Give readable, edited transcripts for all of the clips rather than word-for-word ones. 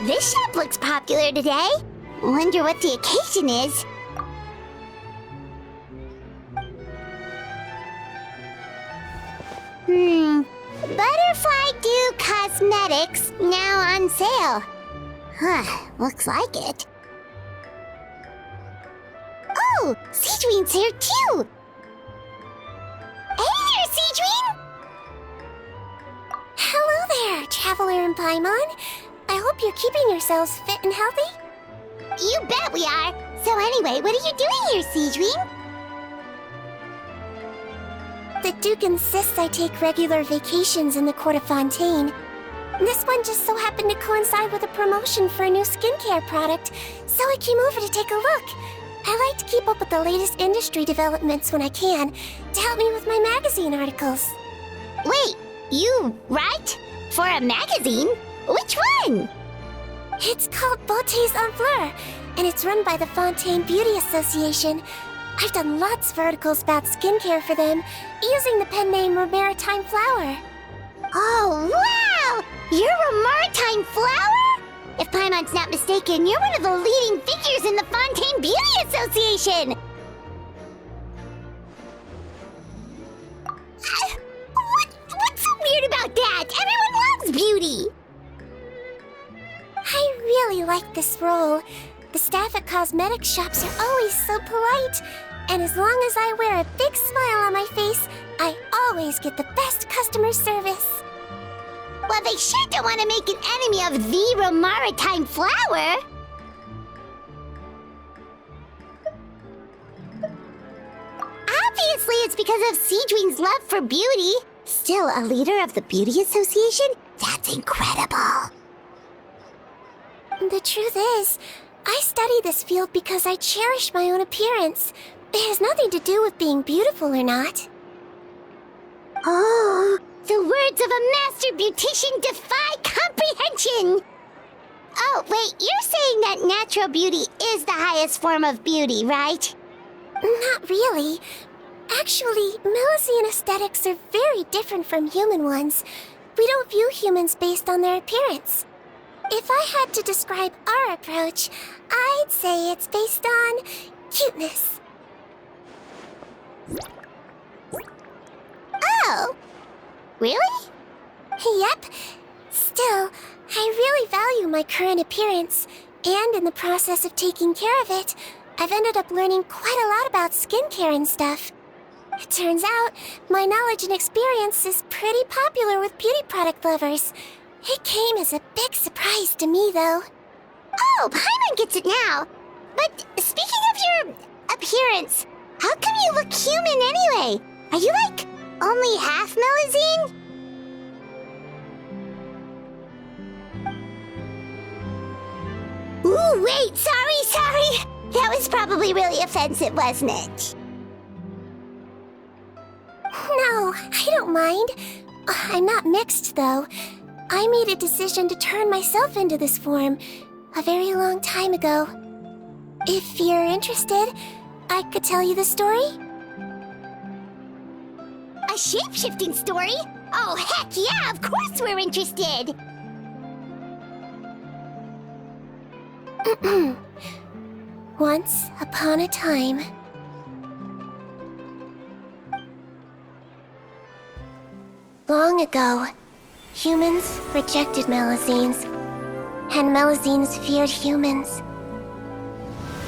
This shop looks popular today. Wonder what the occasion is. Butterfly Dew Cosmetics now on sale. Huh, looks like it. Oh, Sigewine's here too! Hey there, Sigewine! Hello there, Traveler and Paimon. I hope you're keeping yourselves fit and healthy. You bet we are! So anyway, what are you doing here, Sigewine? The Duke insists I take regular vacations in the Court of Fontaine. This one just so happened to coincide with a promotion for a new skincare product, so I came over to take a look. I like to keep up with the latest industry developments when I can, to help me with my magazine articles. Wait, you write? For a magazine? Which one? It's called Beautés en Fleur, and it's run by the Fontaine Beauty Association. I've done lots of articles about skincare for them, using the pen name Maritime Flower. Oh, wow! You're a Maritime Flower? If Paimon's not mistaken, you're one of the leading figures in the Fontaine Beauty Association! What's so weird about that? Everyone loves beauty! I really like this role. The staff at cosmetics shops are always so polite, and as long as I wear a big smile on my face, I always get the best customer service. Well, they sure don't want to make an enemy of the Maritime Flower. Obviously, it's because of Sigewine's love for beauty. Still a leader of the Beauty Association? That's incredible. The truth is, I study this field because I cherish my own appearance. It has nothing to do with being beautiful or not. Oh, the words of a master beautician defy comprehension! Oh, wait, you're saying that natural beauty is the highest form of beauty, right? Not really. Actually, Melusine aesthetics are very different from human ones. We don't view humans based on their appearance. If I had to describe our approach, I'd say it's based on cuteness. Oh, really? Yep. Still, I really value my current appearance, and in the process of taking care of it, I've ended up learning quite a lot about skincare and stuff. It turns out, my knowledge and experience is pretty popular with beauty product lovers. It came as a big surprise to me, though. Oh, Paimon gets it now. But speaking of your appearance, how come you look human anyway? Are you like only half Melusine? Ooh, wait, sorry. That was probably really offensive, wasn't it? No, I don't mind. I'm not mixed, though. I made a decision to turn myself into this form a very long time ago. If you're interested, I could tell you the story. A shape-shifting story? Oh, heck yeah, of course we're interested! Once upon a time. Long ago, humans rejected Melusines, and Melusines feared humans.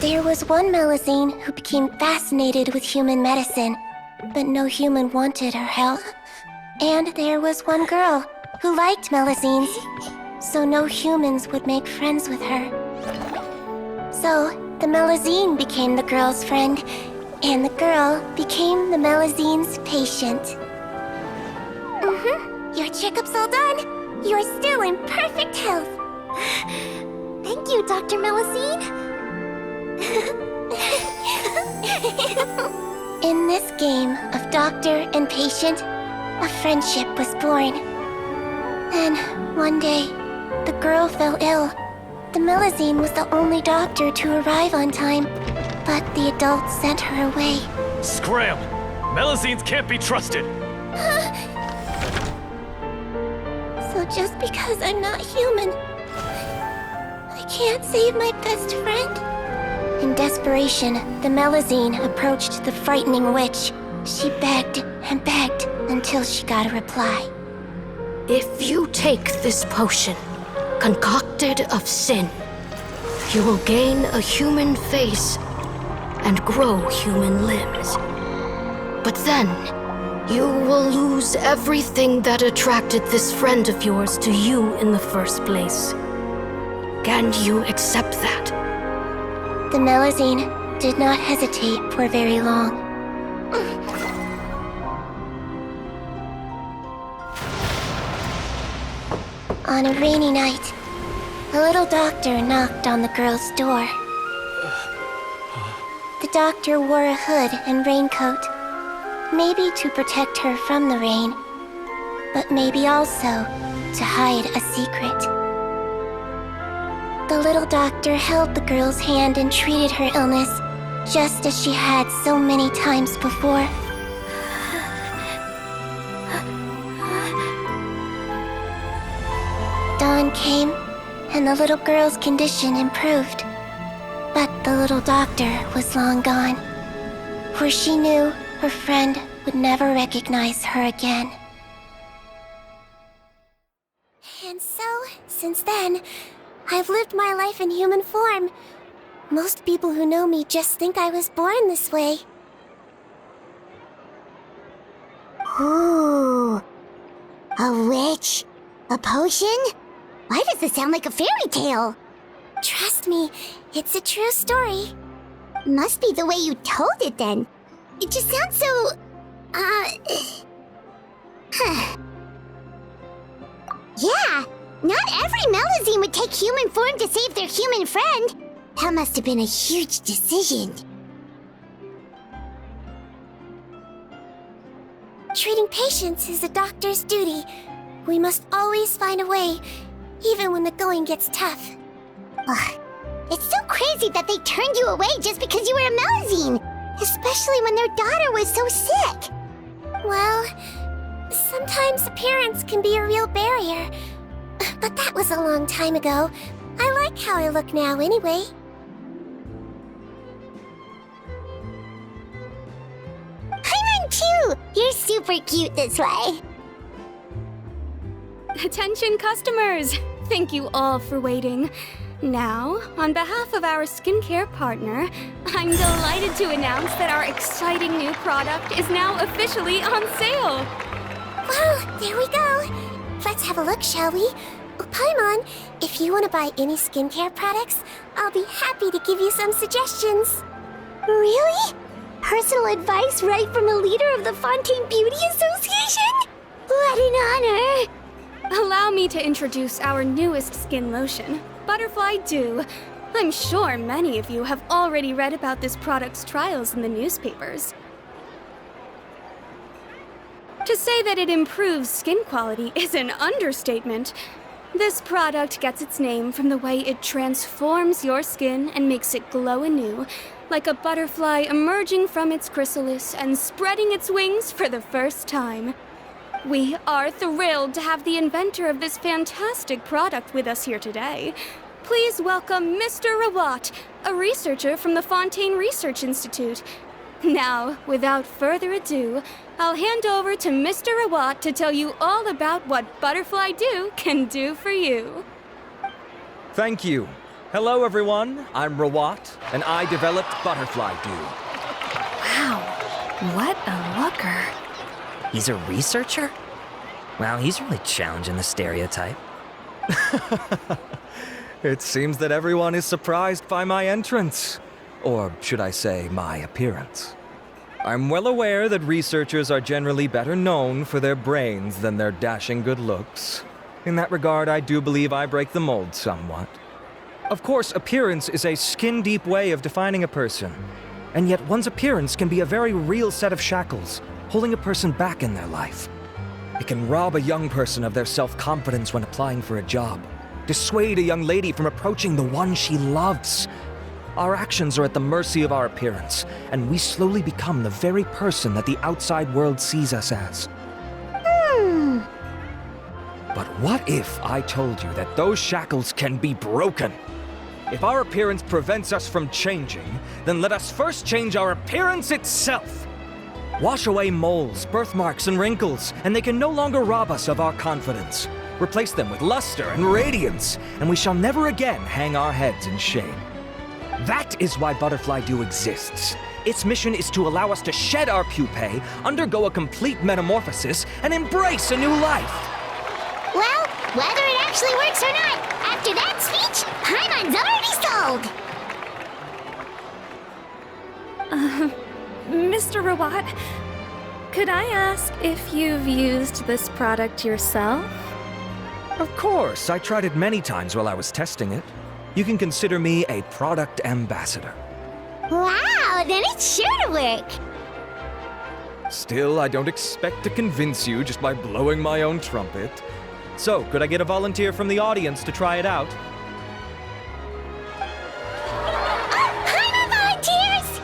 There was one Melusine who became fascinated with human medicine, but no human wanted her help. And there was one girl who liked Melusines, so no humans would make friends with her. So, the Melusine became the girl's friend, and the girl became the Melusine's patient. Your checkup's all done. You're still in perfect health. Thank you, Dr. Melusine. In this game of doctor and patient, a friendship was born. Then, one day, the girl fell ill. The Melusine was the only doctor to arrive on time, but the adults sent her away. Scram! Melusines can't be trusted! So just because I'm not human, can't save my best friend. In desperation, the Melazine approached the frightening witch. She begged and begged until she got a reply. If you take this potion, concocted of sin, you will gain a human face and grow human limbs. But then, you will lose everything that attracted this friend of yours to you in the first place. Can you accept that? The Melazine did not hesitate for very long. On a rainy night, a little doctor knocked on the girl's door. The doctor wore a hood and raincoat, maybe to protect her from the rain, but maybe also to hide a secret. The little doctor held the girl's hand and treated her illness, just as she had so many times before. Dawn came, and the little girl's condition improved. But the little doctor was long gone, for she knew her friend would never recognize her again. And so, since then, I've lived my life in human form. Most people who know me just think I was born this way. Ooh. A witch? A potion? Why does this sound like a fairy tale? Trust me, it's a true story. Must be the way you told it then. It just sounds so... Yeah, not every Melazine would take human form to save their human friend. That must have been a huge decision. Treating patients is a doctor's duty. We must always find a way, even when the going gets tough. Ugh. It's so crazy that they turned you away just because you were a Melazine, especially when their daughter was so sick. Well, sometimes appearance can be a real barrier. But that was a long time ago. I like how I look now anyway. Paimon too! You're super cute this way. Attention customers! Thank you all for waiting. Now, on behalf of our skincare partner, I'm delighted to announce that our exciting new product is now officially on sale! Well, there we go. Let's have a look, shall we? Paimon, if you want to buy any skincare products, I'll be happy to give you some suggestions. Really? Personal advice right from a leader of the Fontaine Beauty Association? What an honor! Allow me to introduce our newest skin lotion, Butterfly Dew. I'm sure many of you have already read about this product's trials in the newspapers. To say that it improves skin quality is an understatement. This product gets its name from the way it transforms your skin and makes it glow anew, like a butterfly emerging from its chrysalis and spreading its wings for the first time. We are thrilled to have the inventor of this fantastic product with us here today. Please welcome Mr. Rawat, a researcher from the Fontaine Research Institute. Now, without further ado, I'll hand over to Mr. Rawat to tell you all about what Butterfly Dew can do for you. Thank you. Hello, everyone. I'm Rawat, and I developed Butterfly Dew. Wow, what a looker. He's a researcher? Wow, he's really challenging the stereotype. It seems that everyone is surprised by my entrance. Or should I say, my appearance. I'm well aware that researchers are generally better known for their brains than their dashing good looks. In that regard, I do believe I break the mold somewhat. Of course, appearance is a skin-deep way of defining a person. And yet one's appearance can be a very real set of shackles, holding a person back in their life. It can rob a young person of their self-confidence when applying for a job, dissuade a young lady from approaching the one she loves. Our actions are at the mercy of our appearance, and we slowly become the very person that the outside world sees us as. But what if I told you that those shackles can be broken? If our appearance prevents us from changing, then let us first change our appearance itself. Wash away moles, birthmarks, and wrinkles, and they can no longer rob us of our confidence. Replace them with luster and radiance, and we shall never again hang our heads in shame. That is why Butterfly Dew exists. Its mission is to allow us to shed our pupae, undergo a complete metamorphosis, and embrace a new life. Well, whether it actually works or not, after that speech, Paimon's already sold! Mr. Robot, could I ask if you've used this product yourself? Of course, I tried it many times while I was testing it. You can consider me a product ambassador. Wow, then it's sure to work! Still, I don't expect to convince you just by blowing my own trumpet. So, could I get a volunteer from the audience to try it out? Paimon volunteers!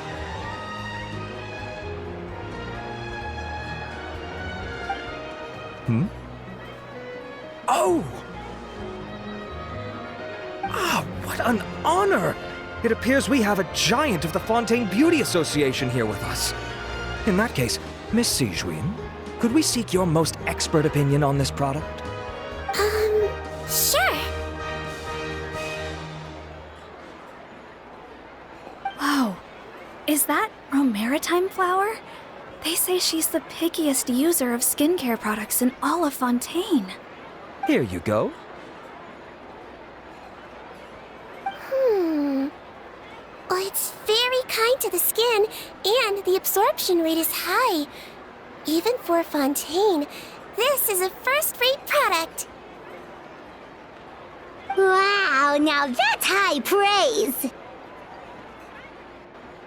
Oh! Ah, what an honor! It appears we have a giant of the Fontaine Beauty Association here with us. In that case, Miss Sigewine, could we seek your most expert opinion on this product? Sure. Whoa, is that Romaritime flower? They say she's the pickiest user of skincare products in all of Fontaine. Here you go. Well, it's very kind to the skin, and the absorption rate is high. Even for Fontaine, this is a first-rate product. Wow, now that's high praise!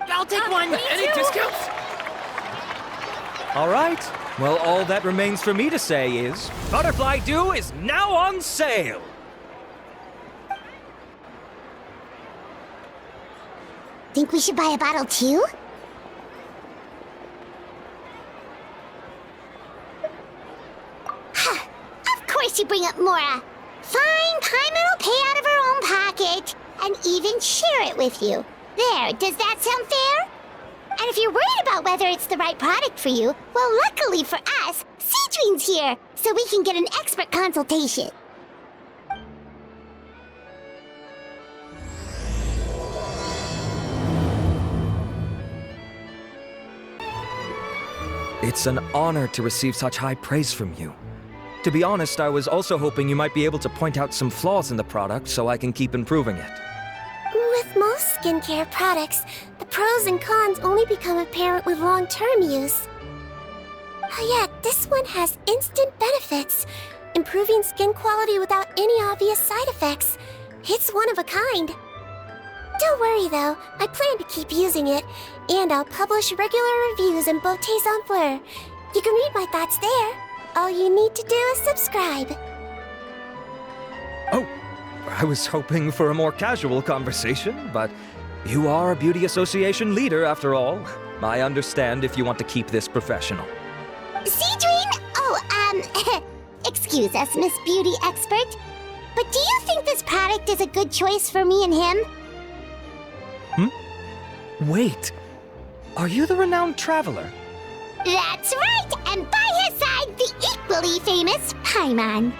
I'll take one. Any discounts? All right. Well, all that remains for me to say is, Butterfly Dew is now on sale! Think we should buy a bottle too? Ha! Of course you bring up Mora! Fine, Paimon will pay out of her own pocket, and even share it with you. There, does that sound fair? And if you're worried about whether it's the right product for you, well, luckily for us, Sigewin's here, so we can get an expert consultation. It's an honor to receive such high praise from you. To be honest, I was also hoping you might be able to point out some flaws in the product so I can keep improving it. With most skincare products, the pros and cons only become apparent with long-term use. Yet, this one has instant benefits, improving skin quality without any obvious side effects. It's one of a kind. Don't worry though, I plan to keep using it, and I'll publish regular reviews in Beautés en Fleur. You can read my thoughts there. All you need to do is subscribe. Oh, I was hoping for a more casual conversation, but you are a beauty association leader after all. I understand if you want to keep this professional. Sigewine? Oh, excuse us, Miss Beauty Expert. But do you think this product is a good choice for me and him? Wait, are you the renowned traveler? That's right, and by his side, the equally famous Paimon.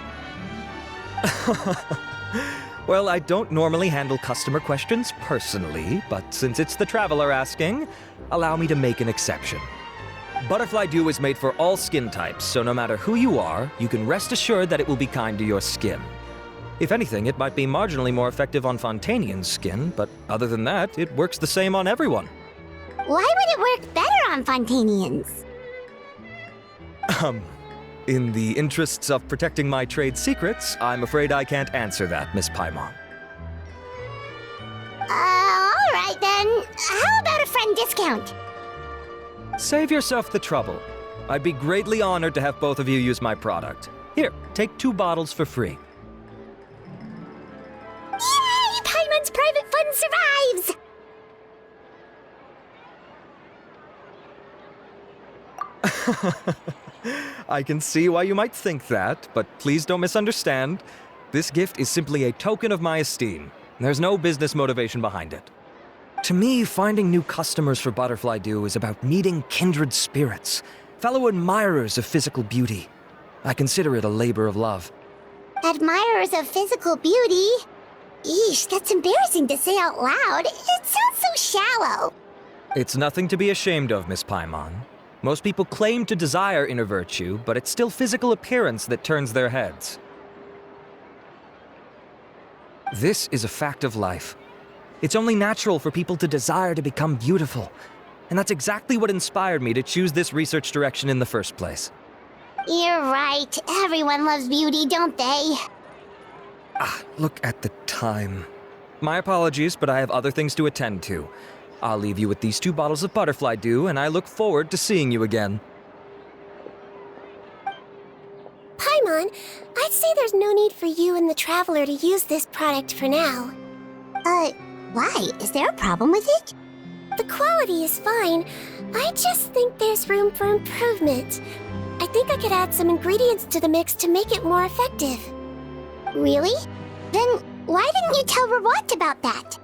Well, I don't normally handle customer questions personally, but since it's the traveler asking, allow me to make an exception. Butterfly Dew is made for all skin types, so no matter who you are, you can rest assured that it will be kind to your skin. If anything, it might be marginally more effective on Fontainian's skin, but other than that, it works the same on everyone. Why would it work better on Fontainians? In the interests of protecting my trade secrets, I'm afraid I can't answer that, Miss Paimon. All right then. How about a friend discount? Save yourself the trouble. I'd be greatly honored to have both of you use my product. Here, take 2 bottles for free. Yay! Paimon's private fund survives! I can see why you might think that, but please don't misunderstand. This gift is simply a token of my esteem. There's no business motivation behind it. To me, finding new customers for Butterfly Dew is about meeting kindred spirits, fellow admirers of physical beauty. I consider it a labor of love. Admirers of physical beauty? Eesh, that's embarrassing to say out loud. It sounds so shallow. It's nothing to be ashamed of, Miss Paimon. Most people claim to desire inner virtue, but it's still physical appearance that turns their heads. This is a fact of life. It's only natural for people to desire to become beautiful. And that's exactly what inspired me to choose this research direction in the first place. You're right. Everyone loves beauty, don't they? Look at the time. My apologies, but I have other things to attend to. I'll leave you with these 2 bottles of Butterfly Dew, and I look forward to seeing you again. Paimon, I'd say there's no need for you and the Traveler to use this product for now. Why? Is there a problem with it? The quality is fine. I just think there's room for improvement. I think I could add some ingredients to the mix to make it more effective. Really? Then why didn't you tell Rawat about that?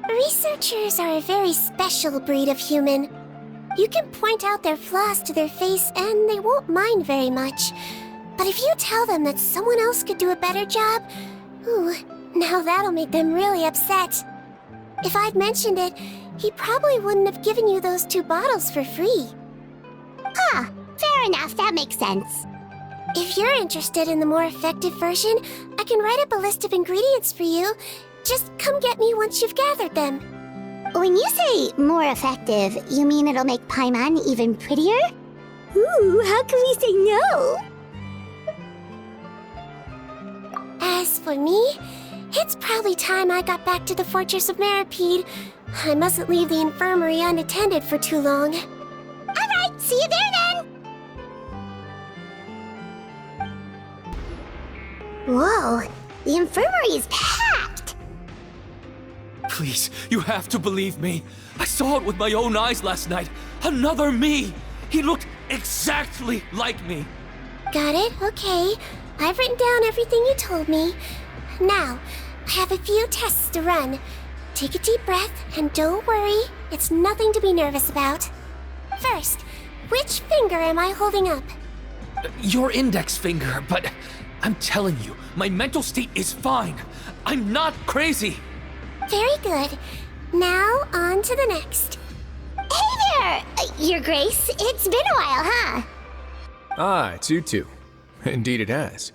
Researchers are a very special breed of human. You can point out their flaws to their face and they won't mind very much. But if you tell them that someone else could do a better job, ooh, now that'll make them really upset. If I'd mentioned it, he probably wouldn't have given you those 2 bottles for free. Fair enough, that makes sense. If you're interested in the more effective version, I can write up a list of ingredients for you. Just come get me once you've gathered them. When you say more effective, you mean it'll make Paimon even prettier? Ooh, how can we say no? As for me, it's probably time I got back to the Fortress of Maripede. I mustn't leave the infirmary unattended for too long. Alright, see you there then! Whoa, the infirmary is packed! Please, you have to believe me. I saw it with my own eyes last night. Another me! He looked exactly like me. Got it? Okay. I've written down everything you told me. Now, I have a few tests to run. Take a deep breath, and don't worry, it's nothing to be nervous about. First, which finger am I holding up? Your index finger, but I'm telling you, my mental state is fine. I'm not crazy. Very good. Now, on to the next. Hey there! Your Grace, it's been a while, huh? Ah, it's you two. Indeed it has.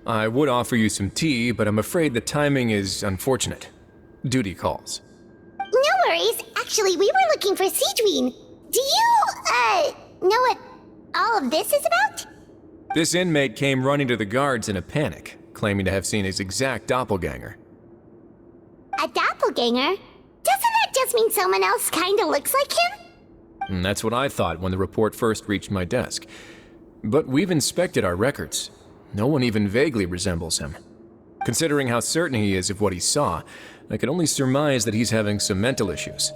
I would offer you some tea, but I'm afraid the timing is unfortunate. Duty calls. No worries. Actually, we were looking for Sigewine. Do you, know what all of this is about? This inmate came running to the guards in a panic, claiming to have seen his exact doppelganger. A doppelganger? Doesn't that just mean someone else kinda looks like him? And that's what I thought when the report first reached my desk. But we've inspected our records. No one even vaguely resembles him. Considering how certain he is of what he saw, I can only surmise that he's having some mental issues.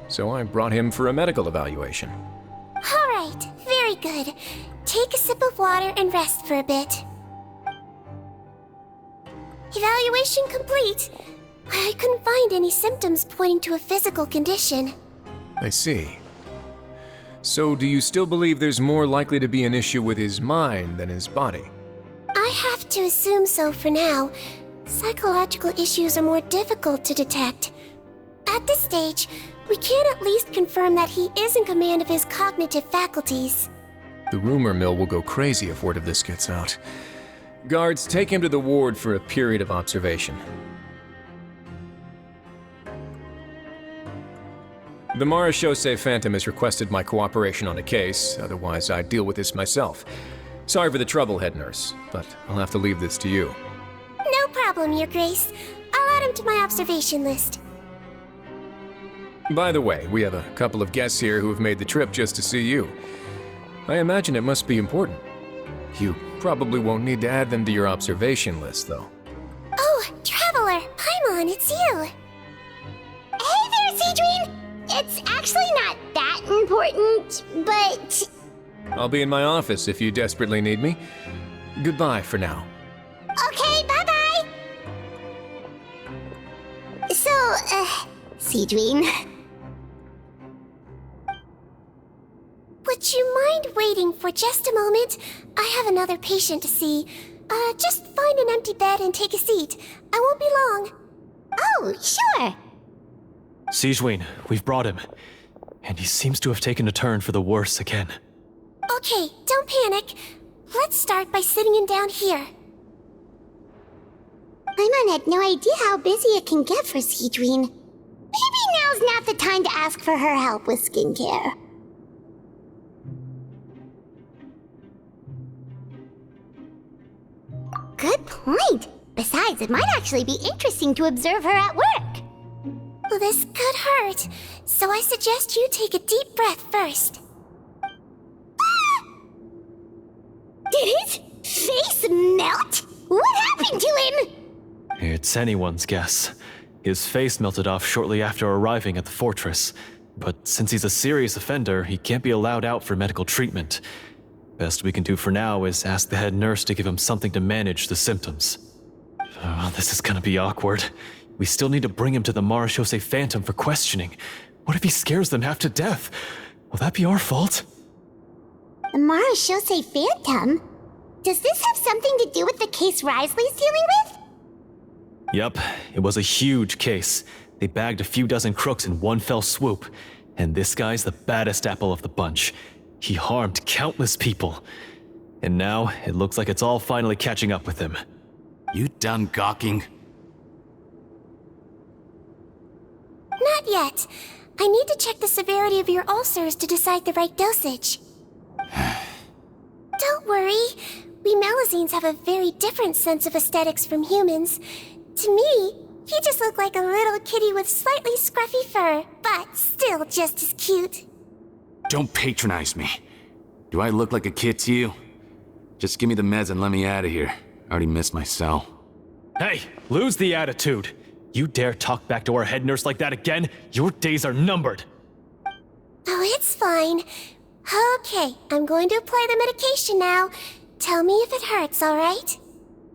So I brought him for a medical evaluation. All right, very good. Take a sip of water and rest for a bit. Evaluation complete. I couldn't find any symptoms pointing to a physical condition. I see. So do you still believe there's more likely to be an issue with his mind than his body? I have to assume so for now. Psychological issues are more difficult to detect. At this stage, we can at least confirm that he is in command of his cognitive faculties. The rumor mill will go crazy if word of this gets out. Guards, take him to the ward for a period of observation. The Marechaussee Phantom has requested my cooperation on a case, otherwise I'd deal with this myself. Sorry for the trouble, head nurse, but I'll have to leave this to you. No problem, Your Grace. I'll add him to my observation list. By the way, we have a couple of guests here who have made the trip just to see you. I imagine it must be important. You probably won't need to add them to your observation list, though. Oh, Traveler! Paimon, it's you! Hey there, Sigewine! It's actually not that important, but... I'll be in my office if you desperately need me. Goodbye for now. Okay, bye-bye! Sigewine. Would you mind waiting for just a moment? I have another patient to see. Just find an empty bed and take a seat. I won't be long. Oh, sure. Sigewine, we've brought him. And he seems to have taken a turn for the worse again. Okay, don't panic. Let's start by sitting him down here. Paimon had no idea how busy it can get for Sigewine. Maybe now's not the time to ask for her help with skincare. Good point. Besides, it might actually be interesting to observe her at work. Well, this could hurt, so I suggest you take a deep breath first. Did his face melt? What happened to him? It's anyone's guess. His face melted off shortly after arriving at the fortress. But since he's a serious offender, he can't be allowed out for medical treatment. Best we can do for now is ask the head nurse to give him something to manage the symptoms. Oh, this is gonna be awkward. We still need to bring him to the Marechaussee Phantom for questioning. What if he scares them half to death? Will that be our fault? The Marechaussee Phantom? Does this have something to do with the case Risley's dealing with? Yup, it was a huge case. They bagged a few dozen crooks in one fell swoop. And this guy's the baddest apple of the bunch. He harmed countless people. And now, it looks like it's all finally catching up with him. You done gawking? Not yet. I need to check the severity of your ulcers to decide the right dosage. Don't worry. We Melazines have a very different sense of aesthetics from humans. To me, you just look like a little kitty with slightly scruffy fur, but still just as cute. Don't patronize me. Do I look like a kid to you? Just give me the meds and let me out of here. I already missed my cell. Hey, lose the attitude. You dare talk back to our head nurse like that again? Your days are numbered. Oh, it's fine. Okay, I'm going to apply the medication now. Tell me if it hurts, alright?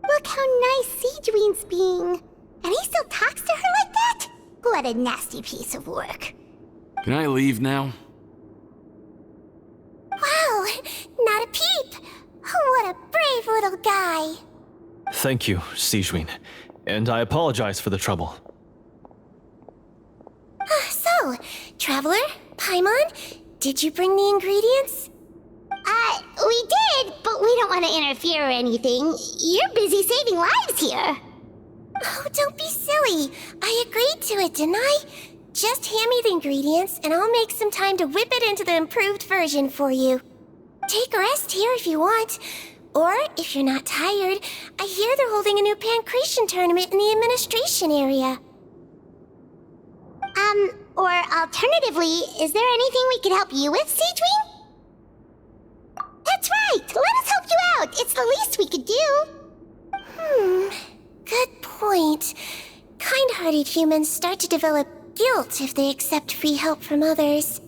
Look how nice Sigewine's being. And he still talks to her like that? What a nasty piece of work. Can I leave now? Wow, not a peep. What a brave little guy. Thank you, Sigewine. And I apologize for the trouble. So, Traveler, Paimon, did you bring the ingredients? We did, but we don't want to interfere or anything. You're busy saving lives here. Oh, don't be silly. I agreed to it, didn't I? Just hand me the ingredients, and I'll make some time to whip it into the improved version for you. Take a rest here if you want. Or, if you're not tired, I hear they're holding a new pancreation tournament in the administration area. Or alternatively, is there anything we could help you with, Sigewine? That's right! Let us help you out! It's the least we could do! Good point. Kind-hearted humans start to develop guilt if they accept free help from others.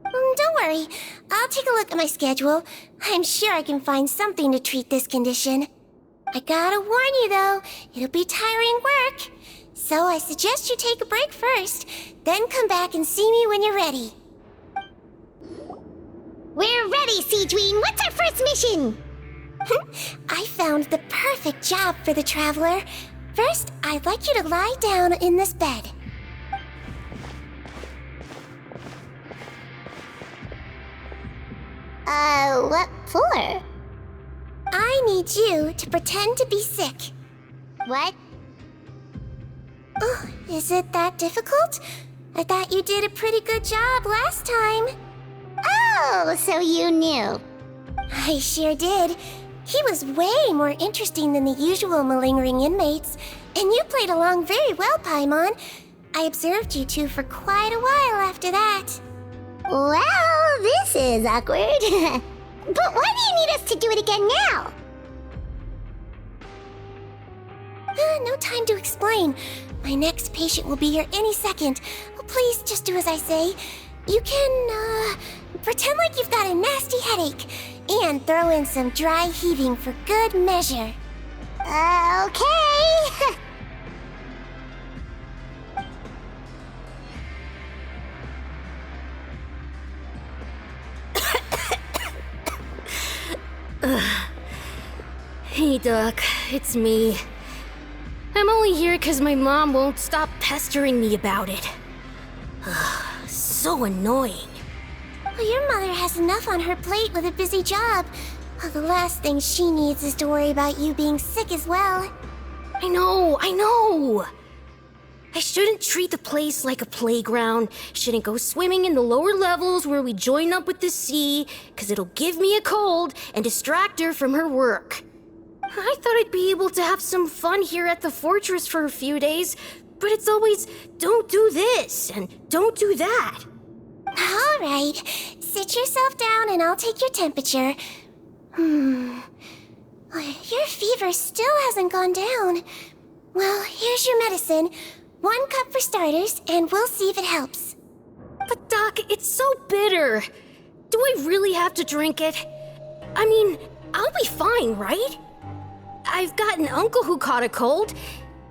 Don't worry. I'll take a look at my schedule. I'm sure I can find something to treat this condition. I gotta warn you, though, it'll be tiring work. So I suggest you take a break first, then come back and see me when you're ready. We're ready, Sigewine! What's our first mission? I found the perfect job for the Traveler. First, I'd like you to lie down in this bed. What for? I need you to pretend to be sick. What? Oh, is it that difficult? I thought you did a pretty good job last time. Oh, so you knew. I sure did. He was way more interesting than the usual malingering inmates, and you played along very well, Paimon. I observed you two for quite a while after that. Well, this is awkward. But why do you need us to do it again now? No time to explain. My next patient will be here any second. Oh, please, just do as I say. You can, pretend like you've got a nasty headache, and throw in some dry heaving for good measure. Okay. Hey, Doc, it's me. I'm only here because my mom won't stop pestering me about it. So annoying. Well, your mother has enough on her plate with a busy job. Well, the last thing she needs is to worry about you being sick as well. I know! I shouldn't treat the place like a playground. Shouldn't go swimming in the lower levels where we join up with the sea, because it'll give me a cold and distract her from her work. I thought I'd be able to have some fun here at the fortress for a few days, but it's always, don't do this and don't do that. All right, sit yourself down and I'll take your temperature. Your fever still hasn't gone down. Well, here's your medicine. 1 cup for starters, and we'll see if it helps. But Doc, it's so bitter. Do I really have to drink it? I mean, I'll be fine, right? I've got an uncle who caught a cold.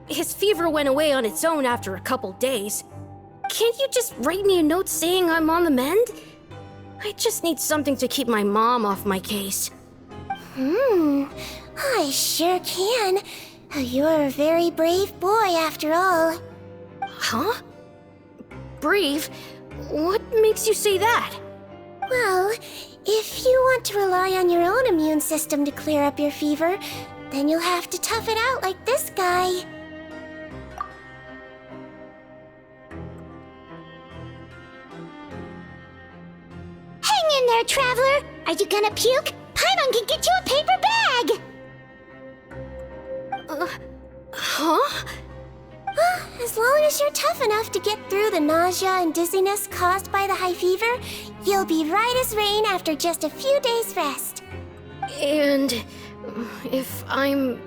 His fever went away on its own after a couple days. Can't you just write me a note saying I'm on the mend? I just need something to keep my mom off my case. I sure can. You're a very brave boy after all. Huh? Brave? What makes you say that? Well, if you want to rely on your own immune system to clear up your fever, then you'll have to tough it out like this guy. Hang in there, traveler! Are you gonna puke? Paimon can get you a paper bag! Huh? As long as you're tough enough to get through the nausea and dizziness caused by the high fever, you'll be right as rain after just a few days' rest. And if I'm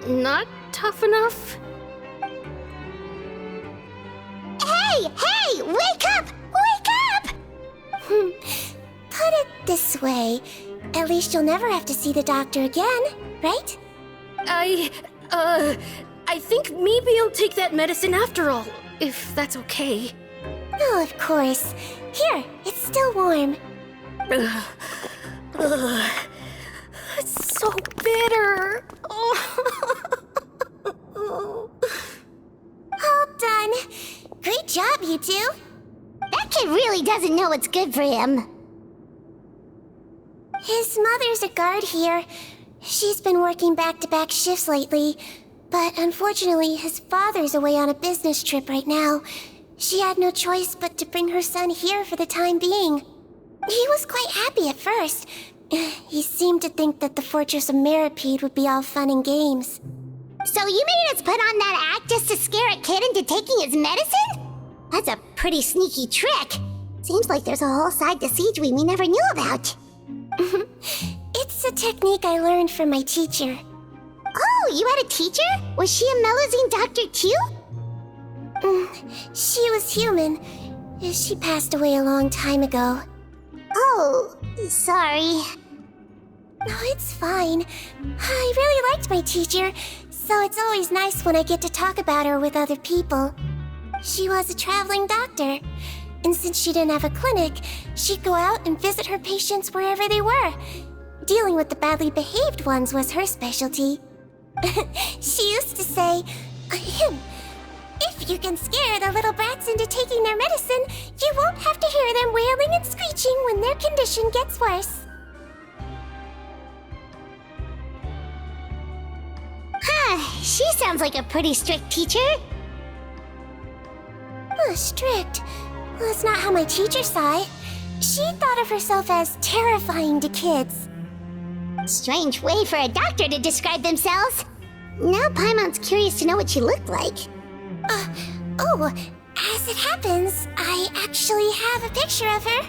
not tough enough? Hey! Wake up! Wake up! Put it this way. At least you'll never have to see the doctor again, right? I think maybe I'll take that medicine after all, if that's okay. Oh, of course. Here, it's still warm. It's so bitter. All done. Great job, you two. That kid really doesn't know what's good for him. His mother's a guard here. She's been working back-to-back shifts lately, but unfortunately his father's away on a business trip right now. She had no choice but to bring her son here for the time being. He was quite happy at first. He seemed to think that the Fortress of Meripede would be all fun and games. So you made us put on that act just to scare a kid into taking his medicine? That's a pretty sneaky trick. Seems like there's a whole side to Sigewine we never knew about. It's a technique I learned from my teacher. Oh, you had a teacher? Was she a Melazine doctor too? She was human. She passed away a long time ago. Oh, sorry. No, it's fine. I really liked my teacher, so it's always nice when I get to talk about her with other people. She was a traveling doctor, and since she didn't have a clinic, she'd go out and visit her patients wherever they were. Dealing with the badly behaved ones was her specialty. She used to say, if you can scare the little brats into taking their medicine, you won't have to hear them wailing and screeching when their condition gets worse. She sounds like a pretty strict teacher. Strict? Well, that's not how my teacher saw it. She thought of herself as terrifying to kids. Strange way for a doctor to describe themselves. Now Paimon's curious to know what she looked like. As it happens, I actually have a picture of her.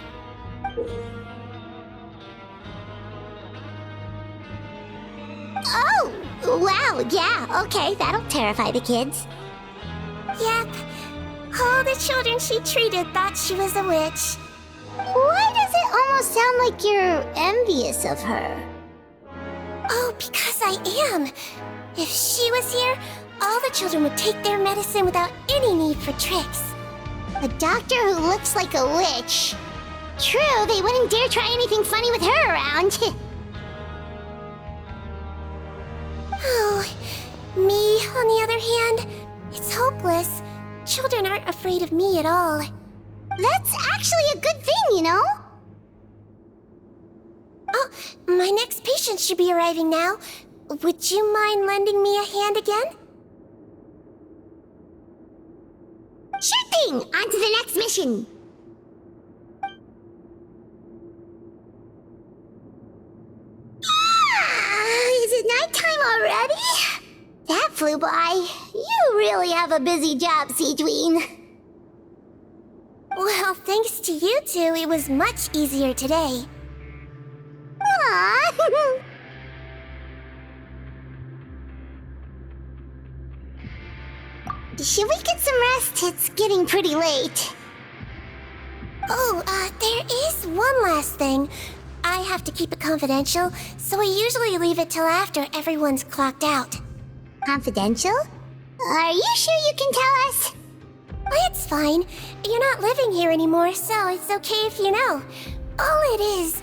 Oh, wow, yeah, okay, that'll terrify the kids. Yep. All the children she treated thought she was a witch. Why does it almost sound like you're envious of her? Oh, because I am. If she was here, all the children would take their medicine without any need for tricks. A doctor who looks like a witch. True, they wouldn't dare try anything funny with her around. Oh, me, on the other hand, it's hopeless. Children aren't afraid of me at all. That's actually a good thing, you know? Oh, my next patient should be arriving now. Would you mind lending me a hand again? Sure thing! On to the next mission! Is it nighttime already? That flew by. You really have a busy job, Sigewine. Well, thanks to you two, it was much easier today. Aww. Should we get some rest? It's getting pretty late. Oh, there is one last thing. I have to keep it confidential, so I usually leave it till after everyone's clocked out. Confidential? Are you sure you can tell us? Well, it's fine. You're not living here anymore, so it's okay if you know. All it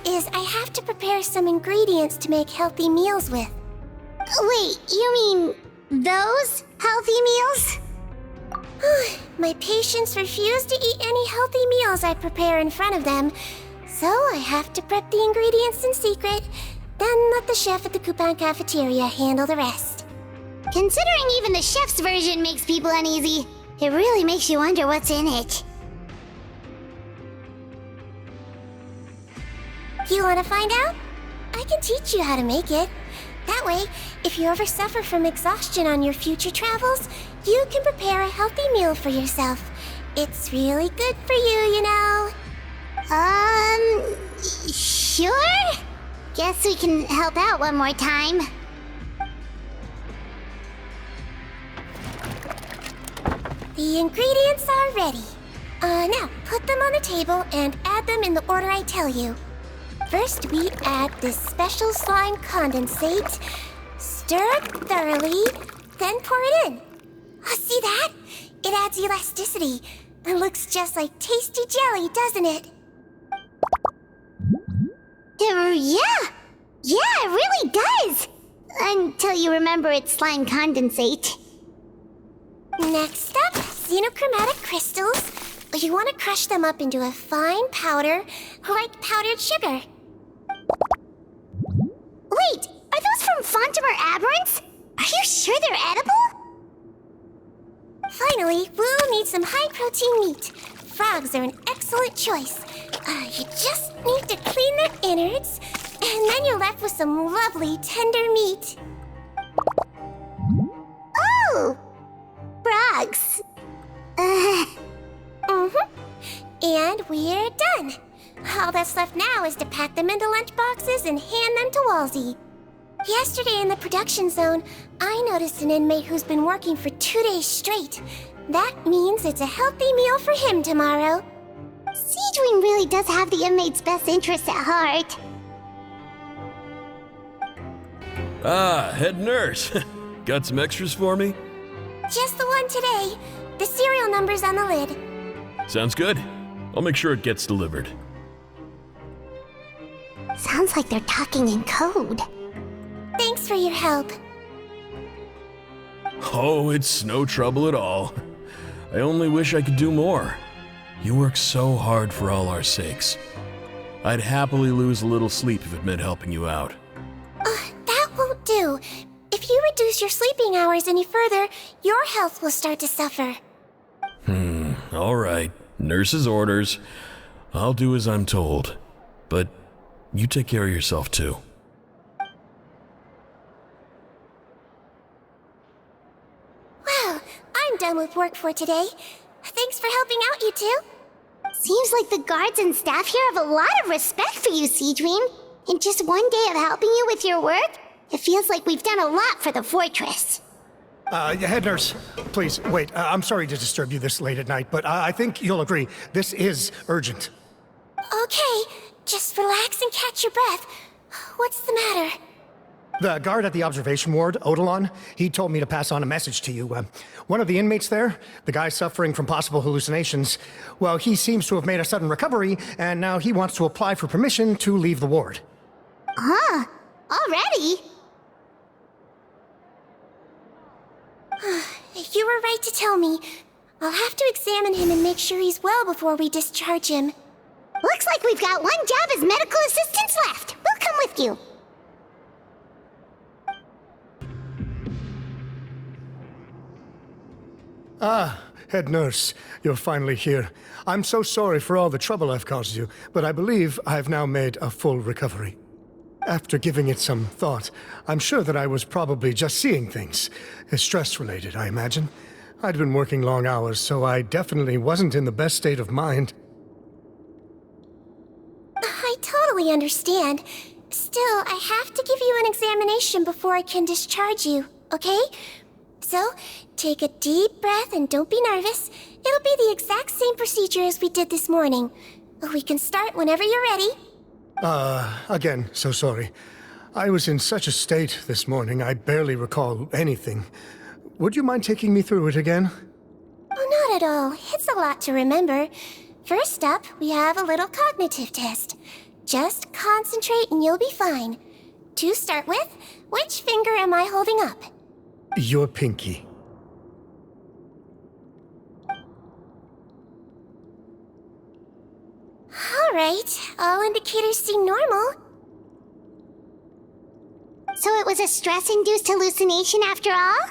is I have to prepare some ingredients to make healthy meals with. Wait, you mean those healthy meals? My patients refuse to eat any healthy meals I prepare in front of them, so I have to prep the ingredients in secret, then let the chef at the Coupon cafeteria handle the rest. Considering even the chef's version makes people uneasy, it really makes you wonder what's in it. You want to find out? I can teach you how to make it. That way, if you ever suffer from exhaustion on your future travels, you can prepare a healthy meal for yourself. It's really good for you, you know. Sure? Guess we can help out one more time. The ingredients are ready. Now, put them on the table and add them in the order I tell you. First, we add this special slime condensate, stir it thoroughly, then pour it in. Oh, see that? It adds elasticity. It looks just like tasty jelly, doesn't it? Yeah, it really does. Until you remember it's slime condensate. Next up, xenochromatic crystals. You want to crush them up into a fine powder, like powdered sugar. Wait, are those from Fontimer Aberrants? Are you sure they're edible? Finally, we'll need some high-protein meat. Frogs are an excellent choice. You just need to clean their innards, and then you're left with some lovely, tender meat. Oh! Frogs. And we're done. All that's left now is to pack them into lunch boxes and hand them to Walsey. Yesterday in the production zone, I noticed an inmate who's been working for 2 days straight. That means it's a healthy meal for him tomorrow. Sigewine really does have the inmate's best interests at heart. Ah, head nurse. Got some extras for me? Just the one today. The serial number's on the lid. Sounds good. I'll make sure it gets delivered. Sounds like they're talking in code. Thanks for your help. Oh, it's no trouble at all. I only wish I could do more. You work so hard for all our sakes. I'd happily lose a little sleep if it meant helping you out. That won't do. If you reduce your sleeping hours any further, your health will start to suffer. All right. Nurse's orders. I'll do as I'm told. But you take care of yourself too. Well, I'm done with work for today. Thanks for helping out, you two. Seems like the guards and staff here have a lot of respect for you, Sigewine. In just one day of helping you with your work, it feels like we've done a lot for the fortress. Head nurse, please, wait. I'm sorry to disturb you this late at night, but I think you'll agree, this is urgent. Okay, just relax and catch your breath. What's the matter? The guard at the observation ward, Odilon, he told me to pass on a message to you. One of the inmates there, the guy suffering from possible hallucinations, well, he seems to have made a sudden recovery, and now he wants to apply for permission to leave the ward. Huh? Already? were right to tell me. I'll have to examine him and make sure he's well before we discharge him. Looks like we've got one job as medical assistants left. We'll come with you. Ah, head nurse, you're finally here. I'm so sorry for all the trouble I've caused you, but I believe I've now made a full recovery. After giving it some thought, I'm sure that I was probably just seeing things. Stress-related, I imagine. I'd been working long hours, so I definitely wasn't in the best state of mind. I totally understand. Still, I have to give you an examination before I can discharge you, okay? So, take a deep breath and don't be nervous. It'll be the exact same procedure as we did this morning. We can start whenever you're ready. Again, so sorry. I was in such a state this morning, I barely recall anything. Would you mind taking me through it again? Oh, not at all. It's a lot to remember. First up, we have a little cognitive test. Just concentrate and you'll be fine. To start with, which finger am I holding up? Your pinky. Alright, all indicators seem normal. So it was a stress-induced hallucination after all?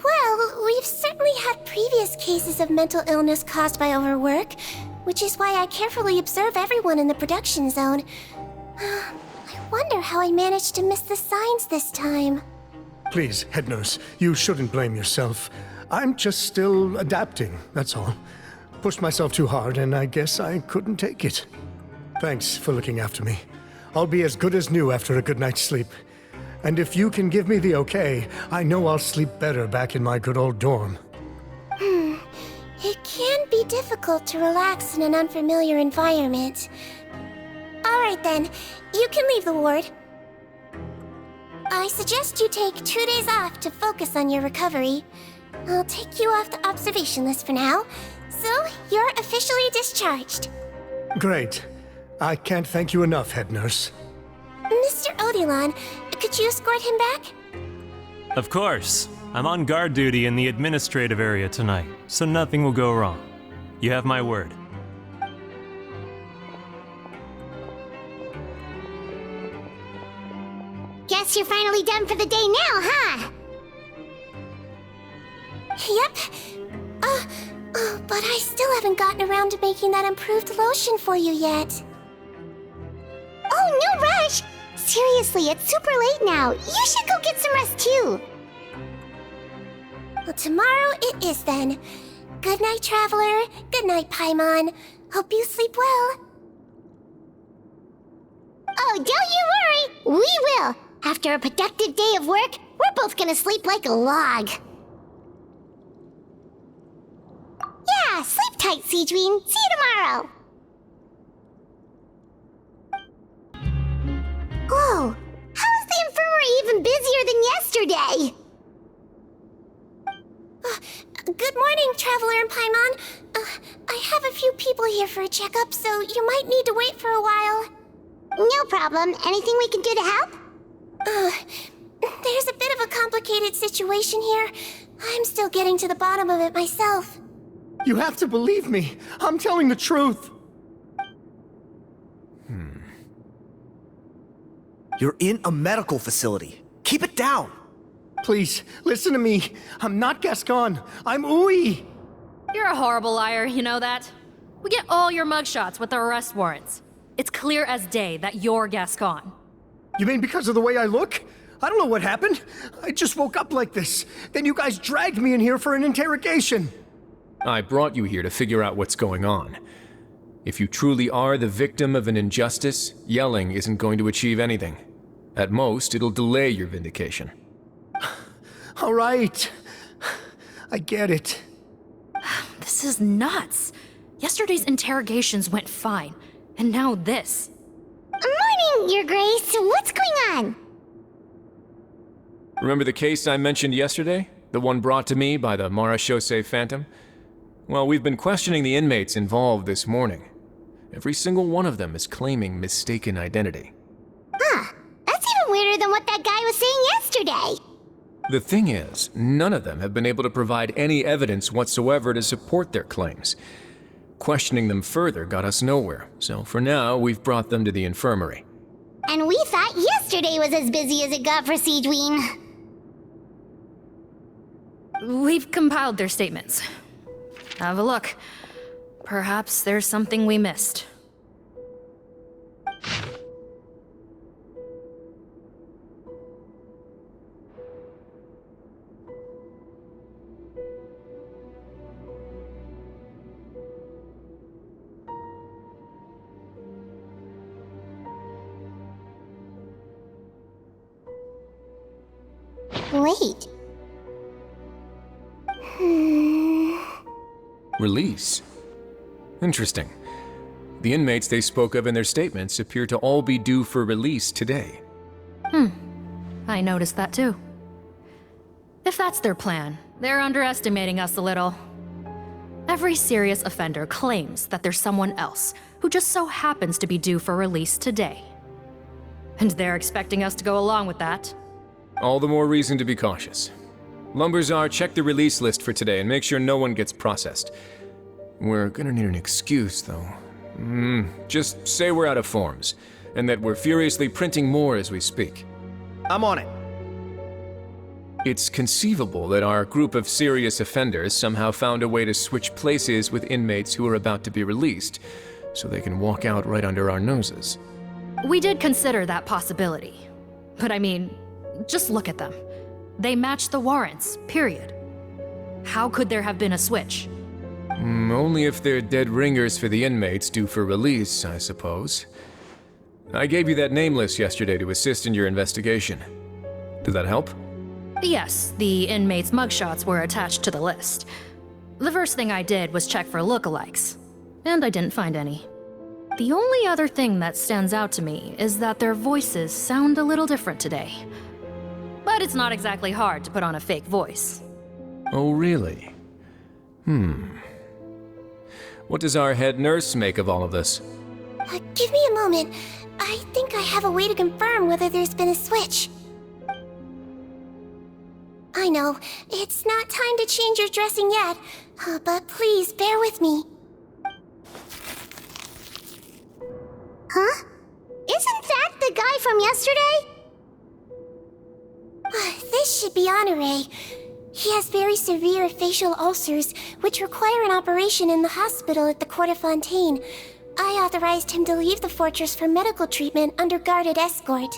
Well, we've certainly had previous cases of mental illness caused by overwork, which is why I carefully observe everyone in the production zone. I wonder how I managed to miss the signs this time. Please, head nurse, you shouldn't blame yourself. I'm just still adapting, that's all. Pushed myself too hard, and I guess I couldn't take it. Thanks for looking after me. I'll be as good as new after a good night's sleep. And if you can give me the okay, I know I'll sleep better back in my good old dorm. It can be difficult to relax in an unfamiliar environment. Alright then, you can leave the ward. I suggest you take 2 days off to focus on your recovery. I'll take you off the observation list for now, so you're officially discharged. Great. I can't thank you enough, head nurse. Mr. Odilon, could you escort him back? Of course. I'm on guard duty in the administrative area tonight, so nothing will go wrong. You have my word. Guess you're finally done for the day now, huh? Yep. But I still haven't gotten around to making that improved lotion for you yet. Oh, no rush! Seriously, it's super late now. You should go get some rest too. Well, tomorrow it is then. Good night, Traveler. Good night, Paimon. Hope you sleep well. Oh, don't you worry. We will. After a productive day of work, we're both gonna sleep like a log. Yeah, sleep tight, Sigewine. See you tomorrow. Oh, how is the infirmary even busier than yesterday? Good morning, Traveler and Paimon. I have a few people here for a checkup, so you might need to wait for a while. No problem. Anything we can do to help? There's a bit of a complicated situation here. I'm still getting to the bottom of it myself. You have to believe me. I'm telling the truth. You're in a medical facility. Keep it down. Please, listen to me. I'm not Gascon. I'm Uy. You're a horrible liar, you know that? We get all your mugshots with the arrest warrants. It's clear as day that you're Gascon. You mean because of the way I look? I don't know what happened. I just woke up like this. Then you guys dragged me in here for an interrogation. I brought you here to figure out what's going on. If you truly are the victim of an injustice, yelling isn't going to achieve anything. At most, it'll delay your vindication. All right. I get it. This is nuts. Yesterday's interrogations went fine, and now this. Morning, Your Grace. What's going on? Remember the case I mentioned yesterday? The one brought to me by the Marechaussee Phantom? Well, we've been questioning the inmates involved this morning. Every single one of them is claiming mistaken identity. Huh. That's even weirder than what that guy was saying yesterday. The thing is, none of them have been able to provide any evidence whatsoever to support their claims. Questioning them further got us nowhere, so for now, we've brought them to the infirmary. And we thought yesterday was as busy as it got for Sigewine. We've compiled their statements. Have a look. Perhaps there's something we missed. Wait. Release? Interesting. The inmates they spoke of in their statements appear to all be due for release today. I noticed that too. If that's their plan, they're underestimating us a little. Every serious offender claims that there's someone else who just so happens to be due for release today. And they're expecting us to go along with that. All the more reason to be cautious. Lumberzar, check the release list for today and make sure no one gets processed. We're gonna need an excuse, though. Just say we're out of forms, and that we're furiously printing more as we speak. I'm on it. It's conceivable that our group of serious offenders somehow found a way to switch places with inmates who are about to be released, so they can walk out right under our noses. We did consider that possibility. But I mean, just look at them. They match the warrants, period. How could there have been a switch? Only if they're dead ringers for the inmates due for release, I suppose. I gave you that name list yesterday to assist in your investigation. Did that help? Yes, the inmates' mugshots were attached to the list. The first thing I did was check for lookalikes, and I didn't find any. The only other thing that stands out to me is that their voices sound a little different today. But it's not exactly hard to put on a fake voice. Oh, really? What does our head nurse make of all of this? Give me a moment. I think I have a way to confirm whether there's been a switch. I know, it's not time to change your dressing yet, but please bear with me. Huh? Isn't that the guy from yesterday? This should be Honore. He has very severe facial ulcers, which require an operation in the hospital at the Court of Fontaine. I authorized him to leave the fortress for medical treatment under guarded escort.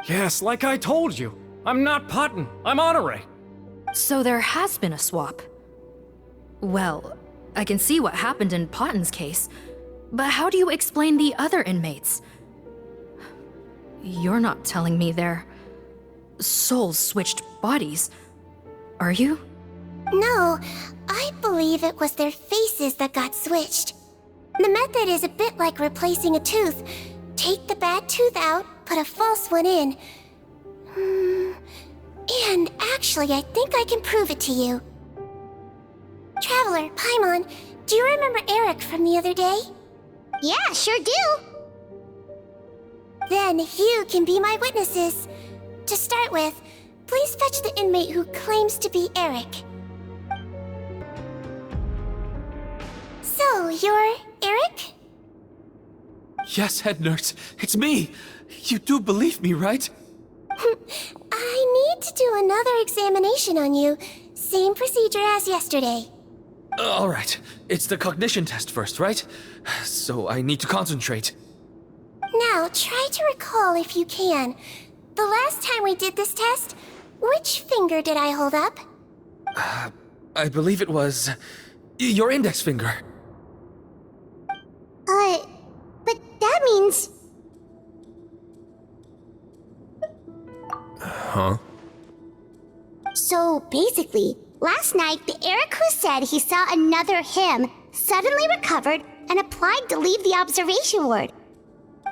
Yes, like I told you. I'm not Potton. I'm Honore. So there has been a swap. Well, I can see what happened in Potton's case, but how do you explain the other inmates? You're not telling me their souls switched bodies, are you? No, I believe it was their faces that got switched. The method is a bit like replacing a tooth. Take the bad tooth out, put a false one in. And actually, I think I can prove it to you. Traveler, Paimon, do you remember Eric from the other day? Yeah, sure do. Then you can be my witnesses. To start with, please fetch the inmate who claims to be Eric. So, you're Eric? Yes, head nurse. It's me. You do believe me, right? I need to do another examination on you. Same procedure as yesterday. All right. It's the cognition test first, right? So I need to concentrate. Now, try to recall if you can. The last time we did this test, which finger did I hold up? I believe it was your index finger. But that means... Huh? So basically, last night, the Eric who said he saw another him suddenly recovered and applied to leave the observation ward.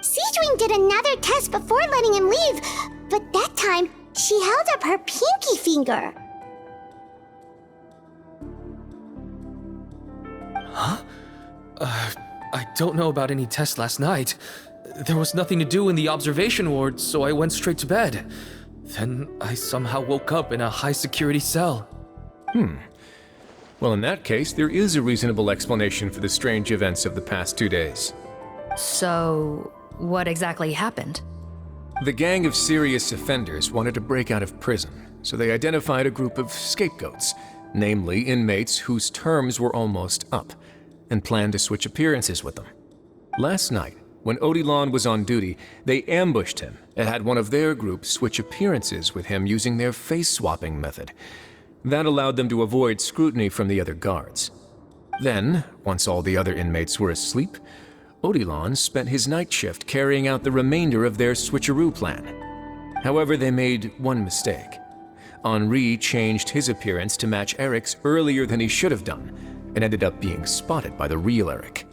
Sigewine did another test before letting him leave, but that time, she held up her pinky finger. Huh? I don't know about any tests last night. There was nothing to do in the observation ward, so I went straight to bed. Then I somehow woke up in a high-security cell. Well, in that case, there is a reasonable explanation for the strange events of the past 2 days. So, what exactly happened? The gang of serious offenders wanted to break out of prison, so they identified a group of scapegoats, namely inmates whose terms were almost up, and planned to switch appearances with them. Last night, when Odilon was on duty, they ambushed him and had one of their group switch appearances with him using their face-swapping method. That allowed them to avoid scrutiny from the other guards. Then, once all the other inmates were asleep, Odilon spent his night shift carrying out the remainder of their switcheroo plan. However, they made one mistake. Henri changed his appearance to match Eric's earlier than he should have done, and ended up being spotted by the real Eric.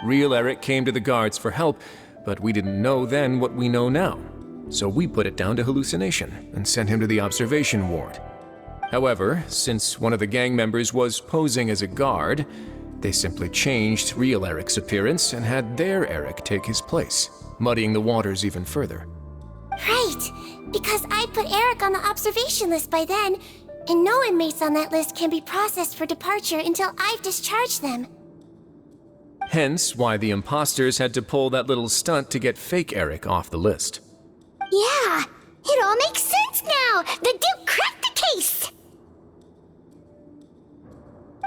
Real Eric came to the guards for help, but we didn't know then what we know now, so we put it down to hallucination and sent him to the observation ward. However, since one of the gang members was posing as a guard, they simply changed real Eric's appearance and had their Eric take his place, muddying the waters even further. Right, because I put Eric on the observation list by then, and no inmates on that list can be processed for departure until I've discharged them. Hence why the imposters had to pull that little stunt to get fake Eric off the list. Yeah, it all makes sense now. The Duke cracked the case.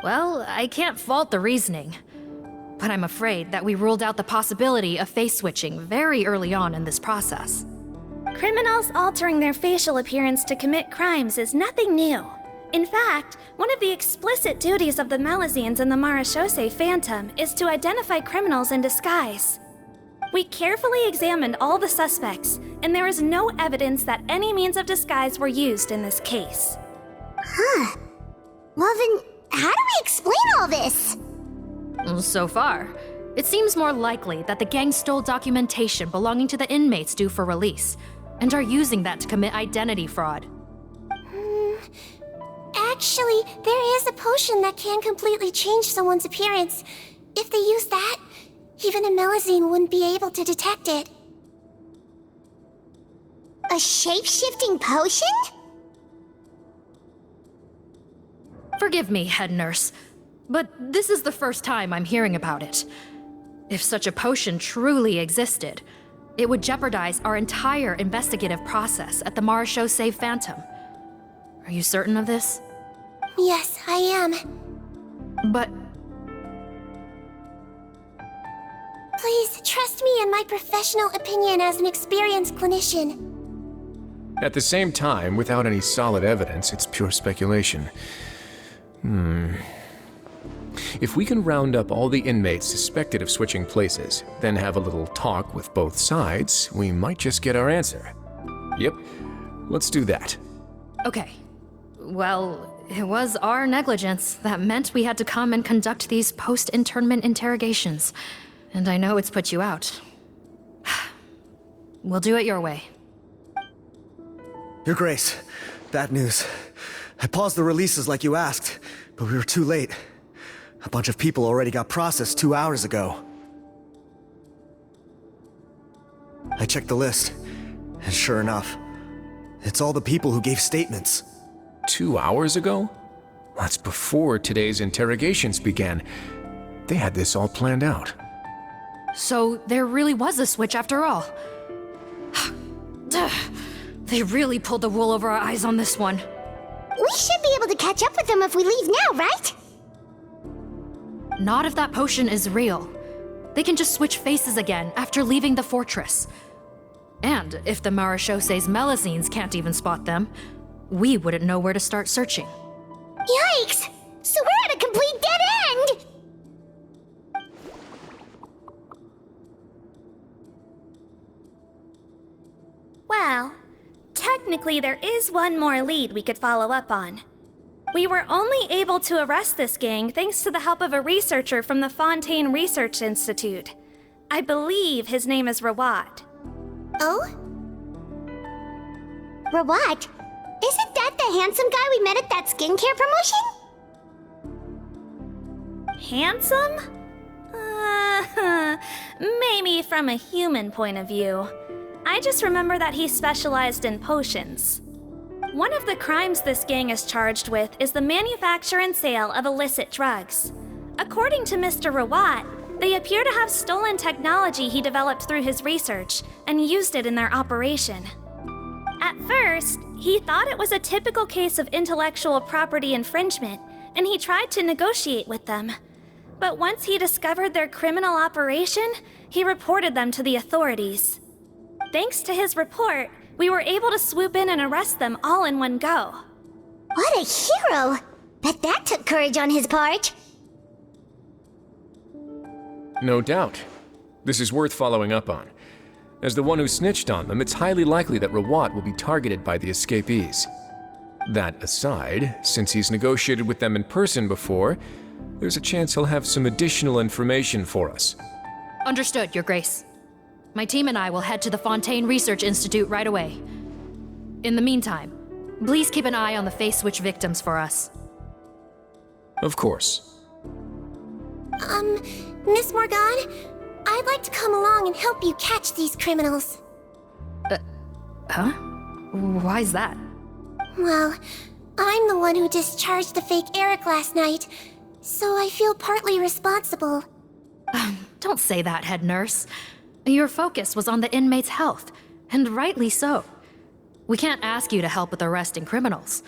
Well, I can't fault the reasoning. But I'm afraid that we ruled out the possibility of face switching very early on in this process. Criminals altering their facial appearance to commit crimes is nothing new. In fact, one of the explicit duties of the Melazines in the Marechaussee Phantom is to identify criminals in disguise. We carefully examined all the suspects, and there is no evidence that any means of disguise were used in this case. Huh. Well then, how do we explain all this? So far, it seems more likely that the gang stole documentation belonging to the inmates due for release, and are using that to commit identity fraud. Actually, there is a potion that can completely change someone's appearance. If they use that, even a Melazine wouldn't be able to detect it. A shape-shifting potion? Forgive me, head nurse, but this is the first time I'm hearing about it. If such a potion truly existed, it would jeopardize our entire investigative process at the Marechaussee Phantom. Are you certain of this? Yes, I am. But... Please, trust me in my professional opinion as an experienced clinician. At the same time, without any solid evidence, it's pure speculation. If we can round up all the inmates suspected of switching places, then have a little talk with both sides, we might just get our answer. Yep, let's do that. Okay. Well, it was our negligence that meant we had to come and conduct these post-internment interrogations. And I know it's put you out. We'll do it your way. Your Grace, bad news. I paused the releases like you asked, but we were too late. A bunch of people already got processed 2 hours ago. I checked the list, and sure enough, it's all the people who gave statements. 2 hours ago? That's before today's interrogations began. They had this all planned out. So there really was a switch after all. They really pulled the wool over our eyes on this one. We should be able to catch up with them if we leave now, right? Not if that potion is real. They can just switch faces again after leaving the fortress. And if the Marechaussee's Melazines can't even spot them, we wouldn't know where to start searching. Yikes! So we're at a complete dead end! Well, technically there is one more lead we could follow up on. We were only able to arrest this gang thanks to the help of a researcher from the Fontaine Research Institute. I believe his name is Rawat. Oh? Rawat? Isn't that the handsome guy we met at that skincare promotion? Handsome? Maybe from a human point of view. I just remember that he specialized in potions. One of the crimes this gang is charged with is the manufacture and sale of illicit drugs. According to Mr. Rawat, they appear to have stolen technology he developed through his research and used it in their operation. At first, he thought it was a typical case of intellectual property infringement, and he tried to negotiate with them. But once he discovered their criminal operation, he reported them to the authorities. Thanks to his report, we were able to swoop in and arrest them all in one go. What a hero! Bet that took courage on his part. No doubt. This is worth following up on. As the one who snitched on them, it's highly likely that Rawat will be targeted by the escapees. That aside, since he's negotiated with them in person before, there's a chance he'll have some additional information for us. Understood, Your Grace. My team and I will head to the Fontaine Research Institute right away. In the meantime, please keep an eye on the face switch victims for us. Of course. Miss Morgan, I'd like to come along and help you catch these criminals. Huh? Why's that? Well, I'm the one who discharged the fake Eric last night, so I feel partly responsible. Don't say that, head nurse. Your focus was on the inmate's health, and rightly so. We can't ask you to help with arresting criminals.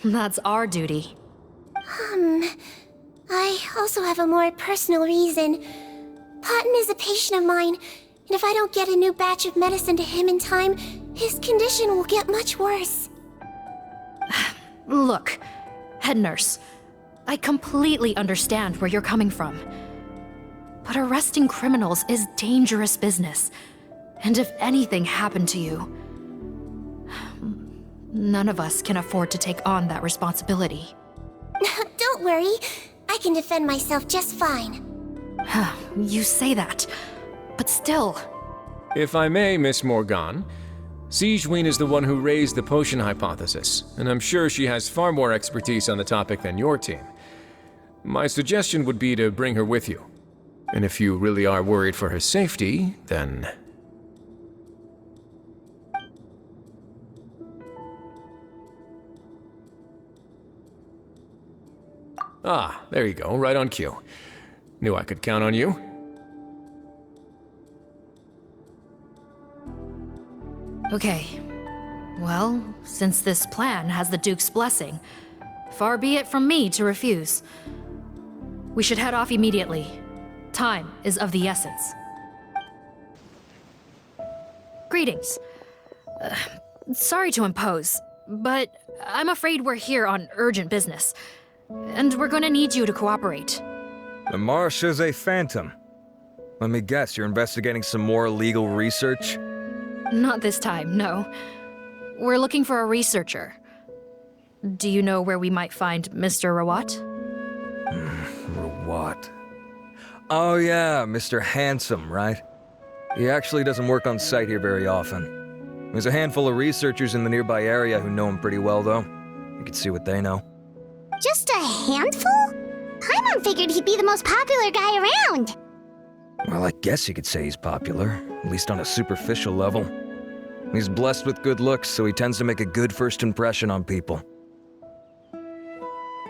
That's our duty. I also have a more personal reason. Patton is a patient of mine, and if I don't get a new batch of medicine to him in time, his condition will get much worse. Look, head nurse, I completely understand where you're coming from. But arresting criminals is dangerous business. And if anything happened to you, none of us can afford to take on that responsibility. Don't worry, I can defend myself just fine. You say that, but still. If I may, Miss Morgan, Sigewine is the one who raised the potion hypothesis, and I'm sure she has far more expertise on the topic than your team. My suggestion would be to bring her with you. And if you really are worried for her safety, then... Ah, there you go, right on cue. Knew I could count on you. Okay. Well, since this plan has the Duke's blessing, far be it from me to refuse. We should head off immediately. Time is of the essence. Greetings. Sorry to impose, but I'm afraid we're here on urgent business, and we're gonna need you to cooperate. The Marechaussee Phantom. Let me guess, you're investigating some more illegal research? Not this time, no. We're looking for a researcher. Do you know where we might find Mr. Rawat? Rawat. Oh yeah, Mr. Handsome, right? He actually doesn't work on site here very often. There's a handful of researchers in the nearby area who know him pretty well, though. You can see what they know. Just a handful? Paimon figured he'd be the most popular guy around. Well, I guess you could say he's popular, at least on a superficial level. He's blessed with good looks, so he tends to make a good first impression on people.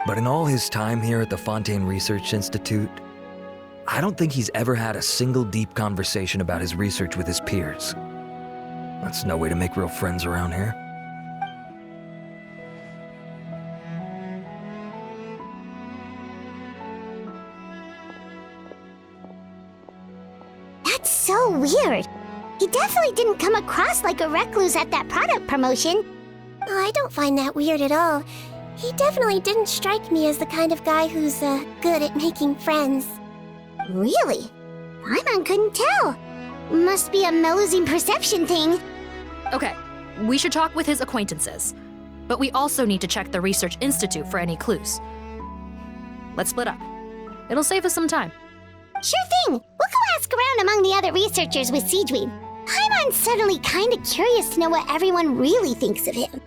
But in all his time here at the Fontaine Research Institute, I don't think he's ever had a single deep conversation about his research with his peers. That's no way to make real friends around here. That's so weird. He definitely didn't come across like a recluse at that product promotion. I don't find that weird at all. He definitely didn't strike me as the kind of guy who's good at making friends. Really? Paimon couldn't tell. Must be a Melusine perception thing. Okay, we should talk with his acquaintances. But we also need to check the Research Institute for any clues. Let's split up. It'll save us some time. Sure thing. We'll go ask around among the other researchers with Sigewine. Paimon's suddenly kinda curious to know what everyone really thinks of him.